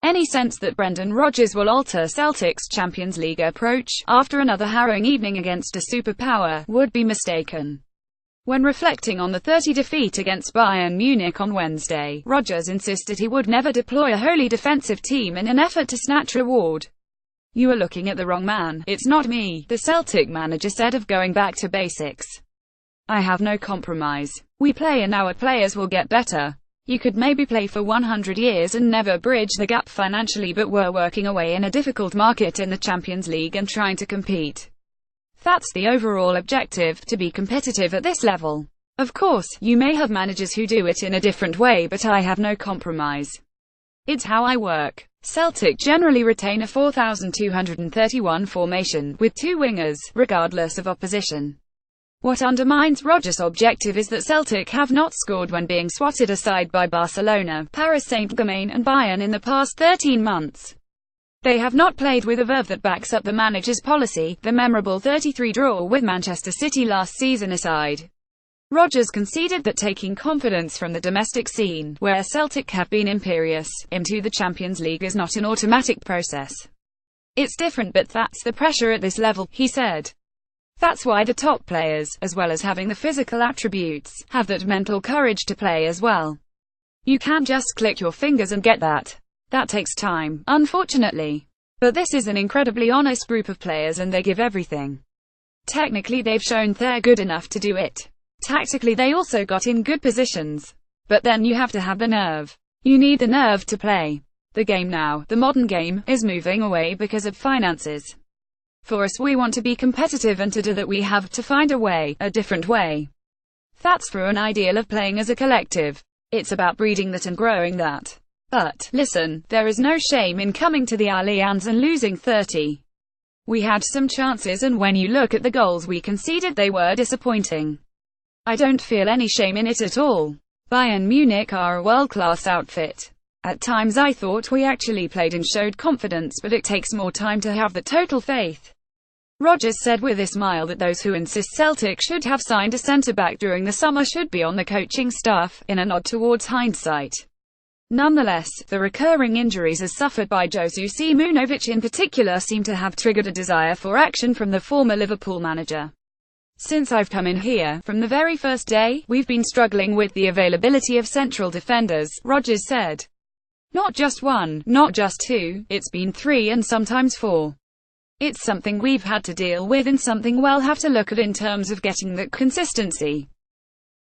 Any sense that Brendan Rodgers will alter Celtic's Champions League approach, after another harrowing evening against a superpower, would be mistaken. When reflecting on the 30 defeat against Bayern Munich on Wednesday, Rodgers insisted he would never deploy a wholly defensive team in an effort to snatch reward. "You are looking at the wrong man, it's not me," the Celtic manager said of going back to basics. "I have no compromise. We play and our players will get better. You could maybe play for 100 years and never bridge the gap financially, but we're working away in a difficult market in the Champions League and trying to compete. That's the overall objective, to be competitive at this level. Of course, you may have managers who do it in a different way, but I have no compromise. It's how I work." Celtic generally retain a 4,231 formation, with two wingers, regardless of opposition. What undermines Rodgers' objective is that Celtic have not scored when being swatted aside by Barcelona, Paris Saint-Germain and Bayern in the past 13 months. They have not played with a verve that backs up the manager's policy, the memorable 3-3 draw with Manchester City last season aside. Rodgers conceded that taking confidence from the domestic scene, where Celtic have been imperious, into the Champions League is not an automatic process. "It's different, but that's the pressure at this level," he said. "That's why the top players, as well as having the physical attributes, have that mental courage to play as well. You can't just click your fingers and get that. That takes time, unfortunately. But this is an incredibly honest group of players and they give everything. Technically they've shown they're good enough to do it. Tactically they also got in good positions. But then you have to have the nerve. You need the nerve to play. The game now, the modern game, is moving away because of finances. For us, we want to be competitive, and to do that we have to find a way, a different way. That's through an ideal of playing as a collective. It's about breeding that and growing that. But, listen, there is no shame in coming to the Allianz and losing 30. We had some chances, and when you look at the goals we conceded, they were disappointing. I don't feel any shame in it at all. Bayern Munich are a world-class outfit. At times I thought we actually played and showed confidence, but it takes more time to have the total faith." Rodgers said with a smile that those who insist Celtic should have signed a centre-back during the summer should be on the coaching staff, in a nod towards hindsight. Nonetheless, the recurring injuries as suffered by Josu Simunovic in particular seem to have triggered a desire for action from the former Liverpool manager. "Since I've come in here, from the very first day, we've been struggling with the availability of central defenders," Rodgers said. "Not just one, not just two, it's been 3 and sometimes 4. It's something we've had to deal with and something we'll have to look at in terms of getting that consistency.